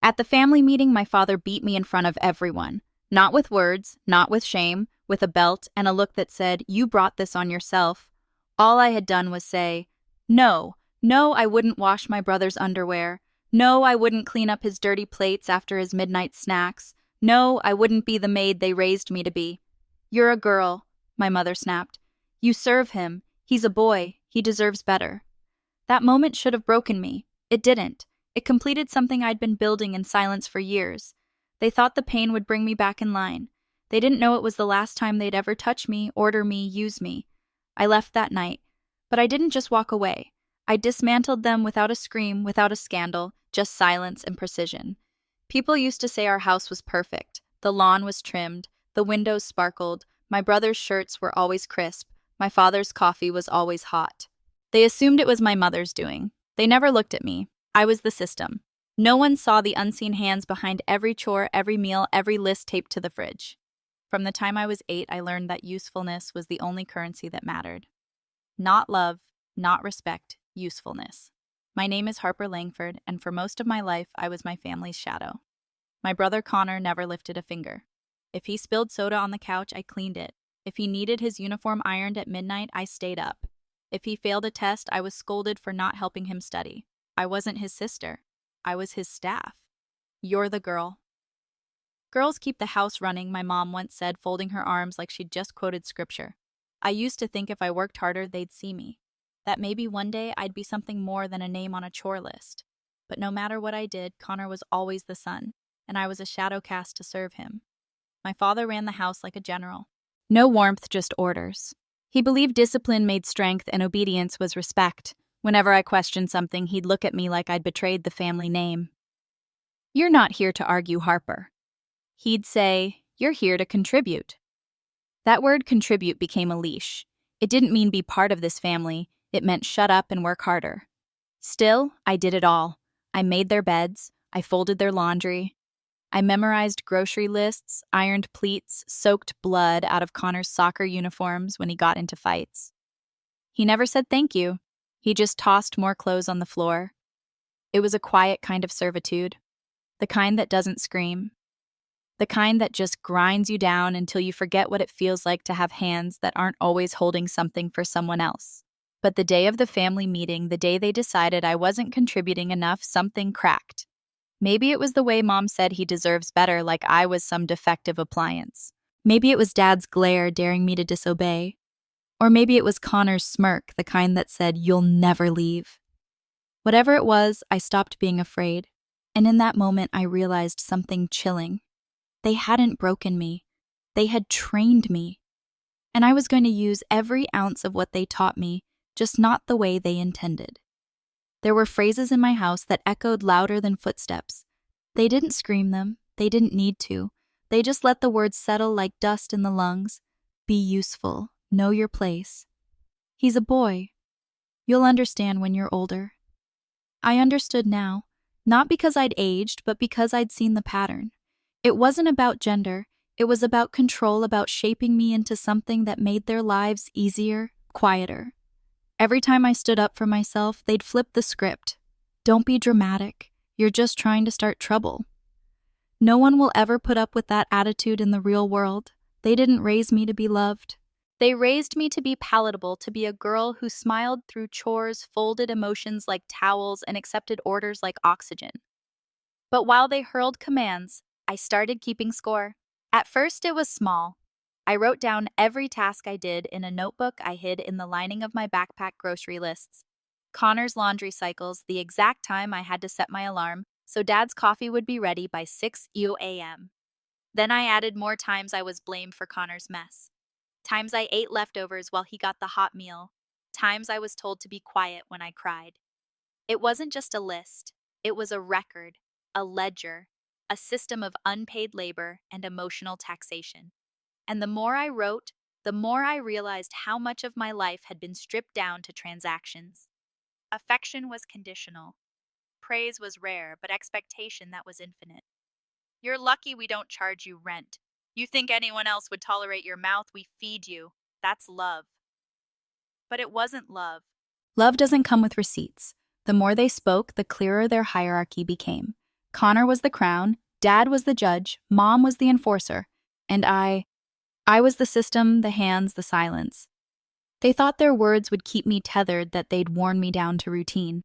At the family meeting, my father beat me in front of everyone. Not with words, not with shame, with a belt and a look that said, "You brought this on yourself." All I had done was say, "No, no, I wouldn't wash my brother's underwear. No, I wouldn't clean up his dirty plates after his midnight snacks. No, I wouldn't be the maid they raised me to be." "You're a girl," my mother snapped. "You serve him. He's a boy. He deserves better." That moment should have broken me. It didn't. It completed something I'd been building in silence for years. They thought the pain would bring me back in line. They didn't know it was the last time they'd ever touch me, order me, use me. I left that night. But I didn't just walk away. I dismantled them without a scream, without a scandal, just silence and precision. People used to say our house was perfect. The lawn was trimmed, the windows sparkled, my brother's shirts were always crisp, my father's coffee was always hot. They assumed it was my mother's doing. They never looked at me. I was the system. No one saw the unseen hands behind every chore, every meal, every list taped to the fridge. From the time I was 8, I learned that usefulness was the only currency that mattered. Not love, not respect, usefulness. My name is Harper Langford, and for most of my life, I was my family's shadow. My brother Connor never lifted a finger. If he spilled soda on the couch, I cleaned it. If he needed his uniform ironed at midnight, I stayed up. If he failed a test, I was scolded for not helping him study. I wasn't his sister. I was his staff. "You're the girl." "Girls keep the house running," my mom once said, folding her arms like she'd just quoted scripture. I used to think if I worked harder, they'd see me. That maybe one day I'd be something more than a name on a chore list. But no matter what I did, Connor was always the son, and I was a shadow cast to serve him. My father ran the house like a general. No warmth, just orders. He believed discipline made strength and obedience was respect. Whenever I questioned something, he'd look at me like I'd betrayed the family name. "You're not here to argue, Harper." He'd say, "You're here to contribute." That word contribute became a leash. It didn't mean be part of this family. It meant shut up and work harder. Still, I did it all. I made their beds. I folded their laundry. I memorized grocery lists, ironed pleats, soaked blood out of Connor's soccer uniforms when he got into fights. He never said thank you. He just tossed more clothes on the floor. It was a quiet kind of servitude. The kind that doesn't scream. The kind that just grinds you down until you forget what it feels like to have hands that aren't always holding something for someone else. But the day of the family meeting, the day they decided I wasn't contributing enough, something cracked. Maybe it was the way Mom said he deserves better, like I was some defective appliance. Maybe it was Dad's glare daring me to disobey. Or maybe it was Connor's smirk, the kind that said, "You'll never leave." Whatever it was, I stopped being afraid. And in that moment, I realized something chilling. They hadn't broken me. They had trained me. And I was going to use every ounce of what they taught me, just not the way they intended. There were phrases in my house that echoed louder than footsteps. They didn't scream them. They didn't need to. They just let the words settle like dust in the lungs. Be useful. Know your place. He's a boy. You'll understand when you're older. I understood now, not because I'd aged, but because I'd seen the pattern. It wasn't about gender. It was about control, about shaping me into something that made their lives easier, quieter. Every time I stood up for myself, they'd flip the script. "Don't be dramatic. You're just trying to start trouble." No one will ever put up with that attitude in the real world. They didn't raise me to be loved. They raised me to be palatable, to be a girl who smiled through chores, folded emotions like towels, and accepted orders like oxygen. But while they hurled commands, I started keeping score. At first, it was small. I wrote down every task I did in a notebook I hid in the lining of my backpack grocery lists. Connor's laundry cycles, the exact time I had to set my alarm, so Dad's coffee would be ready by 6 a.m. Then I added more times I was blamed for Connor's mess. Times I ate leftovers while he got the hot meal. Times I was told to be quiet when I cried. It wasn't just a list. It was a record, a ledger, a system of unpaid labor and emotional taxation. And the more I wrote, the more I realized how much of my life had been stripped down to transactions. Affection was conditional. Praise was rare, but expectation that was infinite. "You're lucky we don't charge you rent. You think anyone else would tolerate your mouth? We feed you. That's love." But it wasn't love. Love doesn't come with receipts. The more they spoke, the clearer their hierarchy became. Connor was the crown, Dad was the judge, Mom was the enforcer, and I was the system, the hands, the silence. They thought their words would keep me tethered, that they'd worn me down to routine.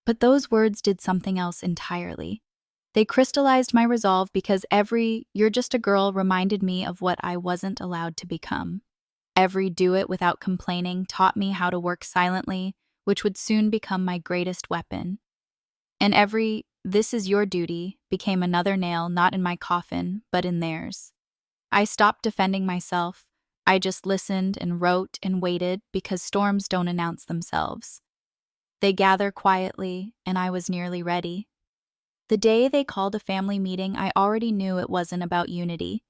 But those words did something else entirely. They crystallized my resolve because every "you're just a girl" reminded me of what I wasn't allowed to become. Every "do it without complaining" taught me how to work silently, which would soon become my greatest weapon. And every "this is your duty" became another nail not in my coffin, but in theirs. I stopped defending myself. I just listened and wrote and waited, because storms don't announce themselves. They gather quietly, and I was nearly ready. The day they called a family meeting, I already knew it wasn't about unity.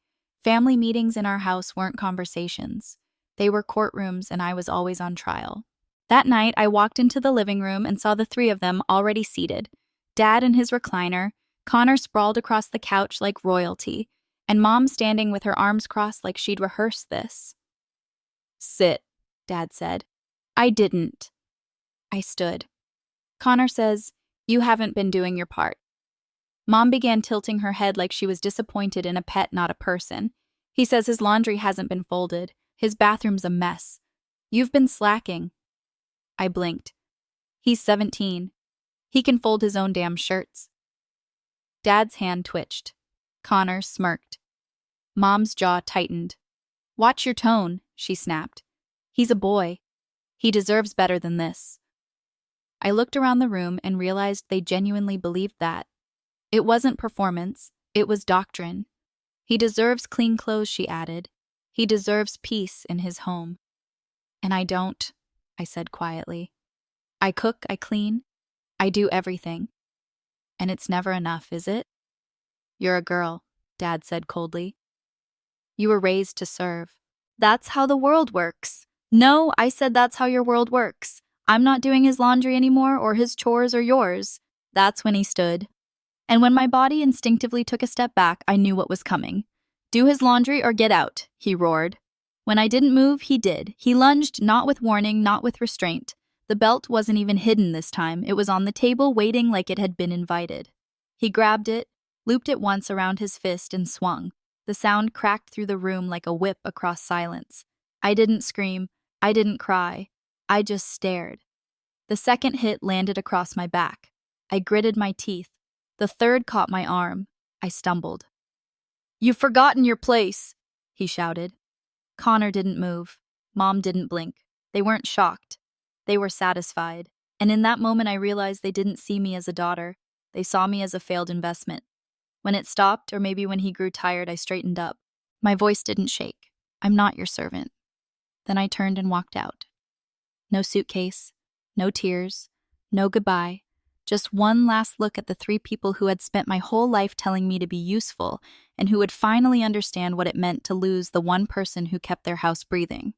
Family meetings in our house weren't conversations. They were courtrooms, and I was always on trial. That night, I walked into the living room and saw the three of them already seated. Dad in his recliner, Connor sprawled across the couch like royalty, and Mom standing with her arms crossed like she'd rehearsed this. "Sit," Dad said. I didn't. I stood. Connor says, "You haven't been doing your part." Mom began tilting her head like she was disappointed in a pet, not a person. He says his laundry hasn't been folded. His bathroom's a mess. You've been slacking. I blinked. He's 17. He can fold his own damn shirts. Dad's hand twitched. Connor smirked. Mom's jaw tightened. "Watch your tone," she snapped. "He's a boy. He deserves better than this." I looked around the room and realized they genuinely believed that. It wasn't performance, it was doctrine. "He deserves clean clothes," she added. "He deserves peace in his home." "And I don't," I said quietly. "I cook, I clean, I do everything. And it's never enough, is it?" "You're a girl," Dad said coldly. "You were raised to serve. That's how the world works." "No," I said, "that's how your world works. I'm not doing his laundry anymore, or his chores, or yours." That's when he stood. And when my body instinctively took a step back, I knew what was coming. "Do his laundry or get out," he roared. When I didn't move, he did. He lunged, not with warning, not with restraint. The belt wasn't even hidden this time. It was on the table, waiting like it had been invited. He grabbed it, looped it once around his fist, and swung. The sound cracked through the room like a whip across silence. I didn't scream. I didn't cry. I just stared. The second hit landed across my back. I gritted my teeth. The third caught my arm. I stumbled. "You've forgotten your place," he shouted. Connor didn't move. Mom didn't blink. They weren't shocked. They were satisfied. And in that moment, I realized they didn't see me as a daughter. They saw me as a failed investment. When it stopped, or maybe when he grew tired, I straightened up. My voice didn't shake. "I'm not your servant." Then I turned and walked out. No suitcase, no tears, no goodbye. Just one last look at the three people who had spent my whole life telling me to be useful, and who would finally understand what it meant to lose the one person who kept their house breathing.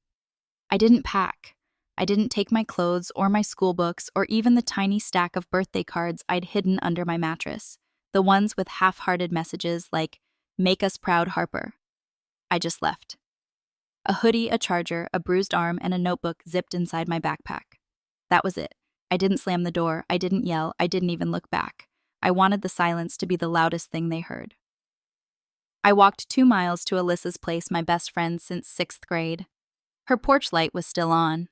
I didn't pack. I didn't take my clothes or my school books or even the tiny stack of birthday cards I'd hidden under my mattress, the ones with half-hearted messages like, "Make us proud, Harper." I just left. A hoodie, a charger, a bruised arm, and a notebook zipped inside my backpack. That was it. I didn't slam the door. I didn't yell. I didn't even look back. I wanted the silence to be the loudest thing they heard. I walked 2 miles to Alyssa's place, my best friend since 6th grade. Her porch light was still on.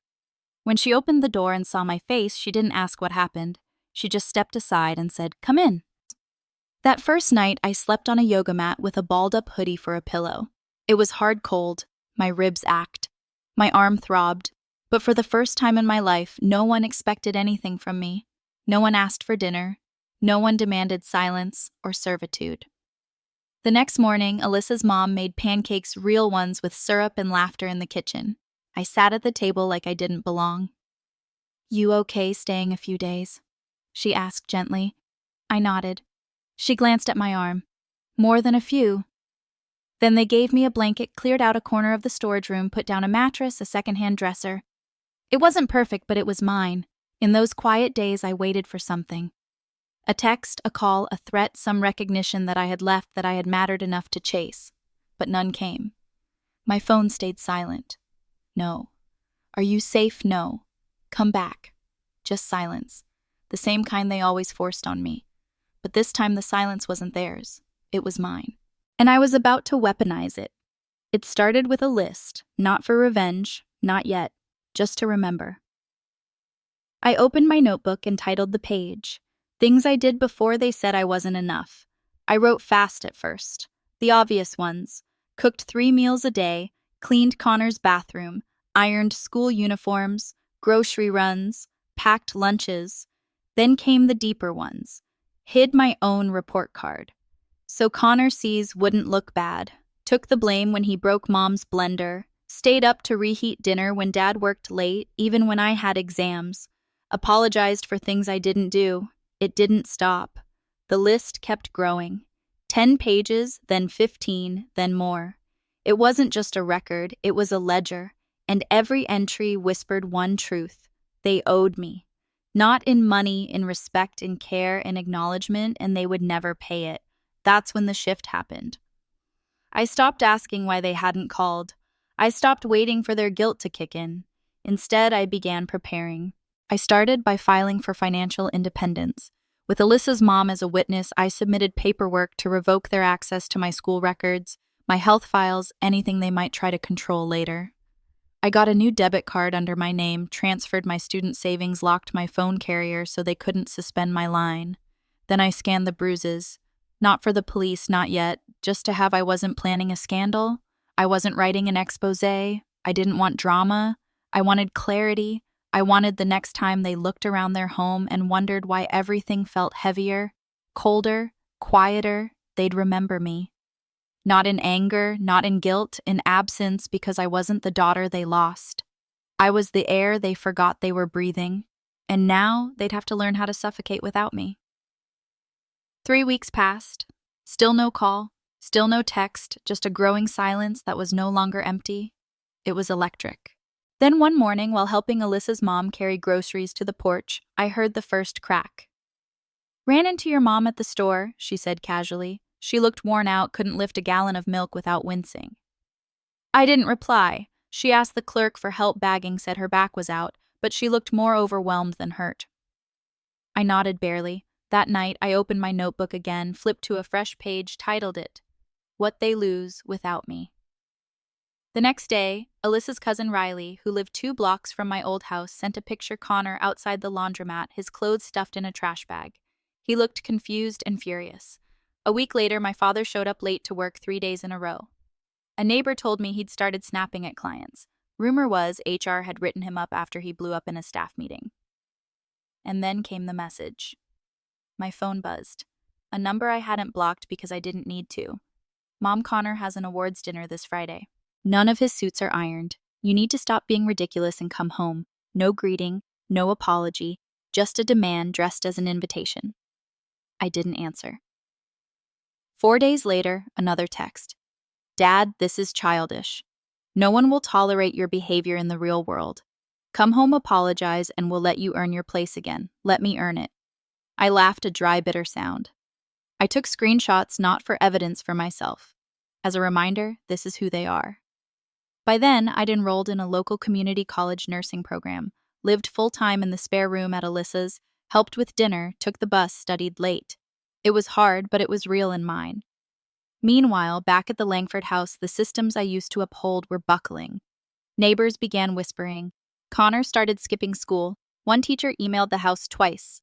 When she opened the door and saw my face, she didn't ask what happened. She just stepped aside and said, "Come in." That first night, I slept on a yoga mat with a balled-up hoodie for a pillow. It was hard cold. My ribs ached. My arm throbbed. But for the first time in my life, no one expected anything from me. No one asked for dinner. No one demanded silence or servitude. The next morning, Alyssa's mom made pancakes, real ones with syrup and laughter, in the kitchen. I sat at the table like I didn't belong. "You okay staying a few days?" she asked gently. I nodded. She glanced at my arm. "More than a few." Then they gave me a blanket, cleared out a corner of the storage room, put down a mattress, a secondhand dresser. It wasn't perfect, but it was mine. In those quiet days, I waited for something. A text, a call, a threat, some recognition that I had left, that I had mattered enough to chase. But none came. My phone stayed silent. No. "Are you safe?" No. "Come back." Just silence. The same kind they always forced on me. but this time the silence wasn't theirs. It was mine. And I was about to weaponize it. It started with a list, not for revenge, not yet, just to remember. I opened my notebook and titled the page, "Things I Did Before They Said I Wasn't Enough." I wrote fast at first. The obvious ones: cooked 3 meals a day, cleaned Connor's bathroom, ironed school uniforms, grocery runs, packed lunches. Then came the deeper ones: hid my own report card. So Connor sees wouldn't look bad, took the blame when he broke Mom's blender, stayed up to reheat dinner when Dad worked late, even when I had exams, apologized for things I didn't do. It didn't stop. The list kept growing. 10 pages, then 15, then more. It wasn't just a record, it was a ledger, and every entry whispered one truth: they owed me. Not in money, in respect, in care, in acknowledgement, and they would never pay it. That's when the shift happened. I stopped asking why they hadn't called. I stopped waiting for their guilt to kick in. Instead, I began preparing. I started by filing for financial independence. With Alyssa's mom as a witness, I submitted paperwork to revoke their access to my school records, my health files, anything they might try to control later. I got a new debit card under my name, transferred my student savings, locked my phone carrier so they couldn't suspend my line. Then I scanned the bruises. Not for the police, not yet, just to have I wasn't planning a scandal. I wasn't writing an expose. I didn't want drama. I wanted clarity. I wanted the next time they looked around their home and wondered why everything felt heavier, colder, quieter, they'd remember me. Not in anger, not in guilt, in absence, because I wasn't the daughter they lost. I was the air they forgot they were breathing, and now they'd have to learn how to suffocate without me. 3 weeks passed. Still no call, still no text, just a growing silence that was no longer empty. It was electric. Then one morning, while helping Alyssa's mom carry groceries to the porch, I heard the first crack. "Ran into your mom at the store," she said casually. She looked worn out, couldn't lift a gallon of milk without wincing. I didn't reply. She asked the clerk for help bagging, said her back was out, but she looked more overwhelmed than hurt. I nodded barely. That night, I opened my notebook again, flipped to a fresh page, titled it, "What They Lose Without Me." The next day, Alyssa's cousin Riley, who lived 2 blocks from my old house, sent a picture Connor outside the laundromat, his clothes stuffed in a trash bag. He looked confused and furious. A week later, my father showed up late to work 3 days in a row. A neighbor told me he'd started snapping at clients. Rumor was HR had written him up after he blew up in a staff meeting. And then came the message. My phone buzzed. A number I hadn't blocked because I didn't need to. "Mom, Connor has an awards dinner this Friday. None of his suits are ironed. You need to stop being ridiculous and come home. No greeting, no apology, just a demand dressed as an invitation." I didn't answer. 4 days later, another text. "Dad, this is childish. No one will tolerate your behavior in the real world. Come home, apologize, and we'll let you earn your place again. Let me earn it." I laughed, a dry, bitter sound. I took screenshots, not for evidence, for myself. As a reminder, this is who they are. By then, I'd enrolled in a local community college nursing program, lived full-time in the spare room at Alyssa's, helped with dinner, took the bus, studied late. It was hard, but it was real and mine. Meanwhile, back at the Langford house, the systems I used to uphold were buckling. Neighbors began whispering. Connor started skipping school. One teacher emailed the house twice.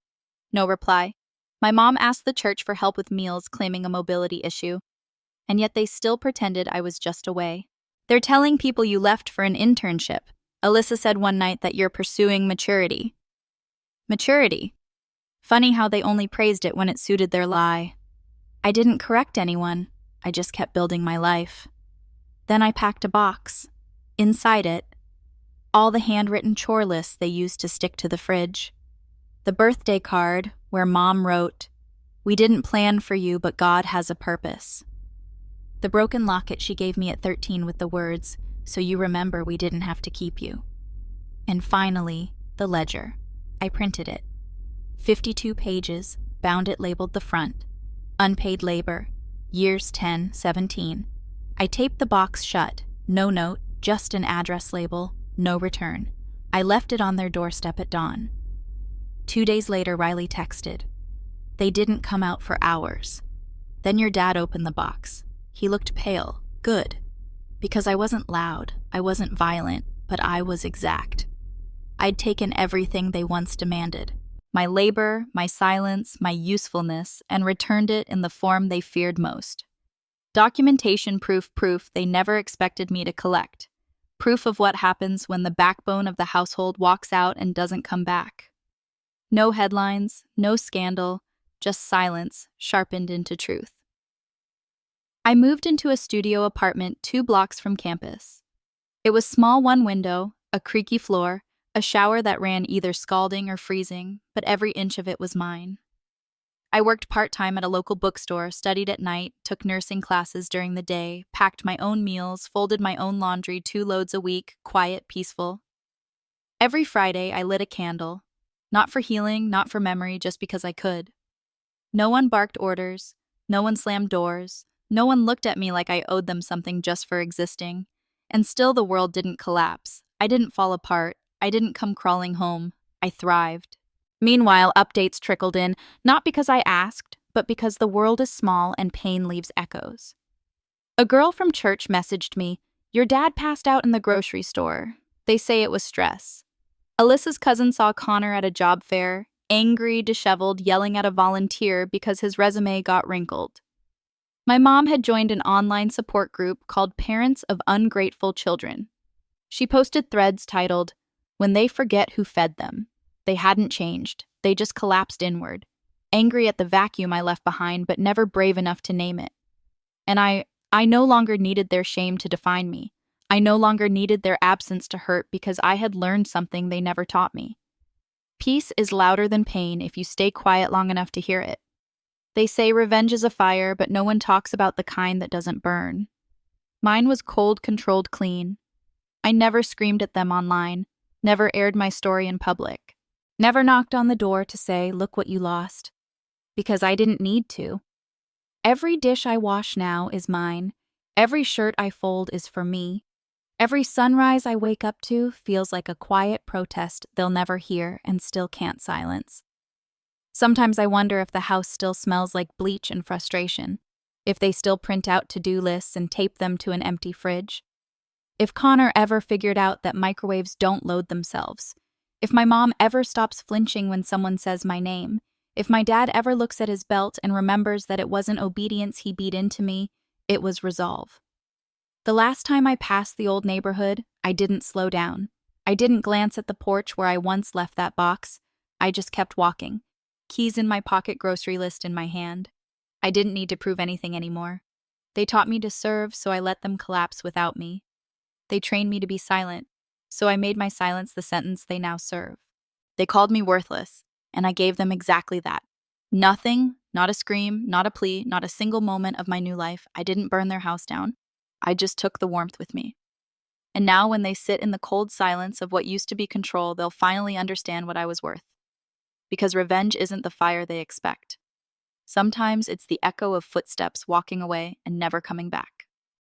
No reply. My mom asked the church for help with meals, claiming a mobility issue. And yet they still pretended I was just away. "They're telling people you left for an internship. Alyssa said one night that you're pursuing maturity." Maturity? Funny how they only praised it when it suited their lie. I didn't correct anyone. I just kept building my life. Then I packed a box. Inside it, all the handwritten chore lists they used to stick to the fridge. The birthday card where Mom wrote, "We didn't plan for you, but God has a purpose." The broken locket she gave me at 13 with the words, "So you remember we didn't have to keep you." And finally, the ledger. I printed it. 52 pages, bound it, labeled the front. Unpaid labor, years 10, 17. I taped the box shut, no note, just an address label, no return. I left it on their doorstep at dawn. 2 days later, Riley texted, They didn't come out for hours. Then your dad opened the box. He looked pale, good. Because I wasn't loud, I wasn't violent, but I was exact. I'd taken everything they once demanded. My labor, my silence, my usefulness, and returned it in the form they feared most. Documentation proof they never expected me to collect. Proof of what happens when the backbone of the household walks out and doesn't come back. No headlines, no scandal, just silence sharpened into truth. I moved into a studio apartment 2 blocks from campus. It was small, one window, a creaky floor, a shower that ran either scalding or freezing, but every inch of it was mine. I worked part-time at a local bookstore, studied at night, took nursing classes during the day, packed my own meals, folded my own laundry 2 loads a week, quiet, peaceful. Every Friday, I lit a candle. Not for healing, not for memory, just because I could. No one barked orders. No one slammed doors. No one looked at me like I owed them something just for existing. And still the world didn't collapse. I didn't fall apart. I didn't come crawling home. I thrived. Meanwhile, updates trickled in, not because I asked, but because the world is small and pain leaves echoes. A girl from church messaged me, "Your dad passed out in the grocery store. They say it was stress." Alyssa's cousin saw Connor at a job fair, angry, disheveled, yelling at a volunteer because his resume got wrinkled. My mom had joined an online support group called Parents of Ungrateful Children. She posted threads titled, "When they forget who fed them." They hadn't changed. They just collapsed inward, angry at the vacuum I left behind, but never brave enough to name it. And I no longer needed their shame to define me. I no longer needed their absence to hurt because I had learned something they never taught me. Peace is louder than pain if you stay quiet long enough to hear it. They say revenge is a fire, but no one talks about the kind that doesn't burn. Mine was cold, controlled, clean. I never screamed at them online, never aired my story in public, never knocked on the door to say, "Look what you lost," because I didn't need to. Every dish I wash now is mine. Every shirt I fold is for me. Every sunrise I wake up to feels like a quiet protest they'll never hear and still can't silence. Sometimes I wonder if the house still smells like bleach and frustration, if they still print out to-do lists and tape them to an empty fridge. If Connor ever figured out that microwaves don't load themselves. If my mom ever stops flinching when someone says my name. If my dad ever looks at his belt and remembers that it wasn't obedience he beat into me, it was resolve. The last time I passed the old neighborhood, I didn't slow down. I didn't glance at the porch where I once left that box. I just kept walking, keys in my pocket, grocery list in my hand. I didn't need to prove anything anymore. They taught me to serve, so I let them collapse without me. They trained me to be silent, so I made my silence the sentence they now serve. They called me worthless, and I gave them exactly that. Nothing, not a scream, not a plea, not a single moment of my new life. I didn't burn their house down. I just took the warmth with me. And now when they sit in the cold silence of what used to be control, they'll finally understand what I was worth. Because revenge isn't the fire they expect. Sometimes it's the echo of footsteps walking away and never coming back.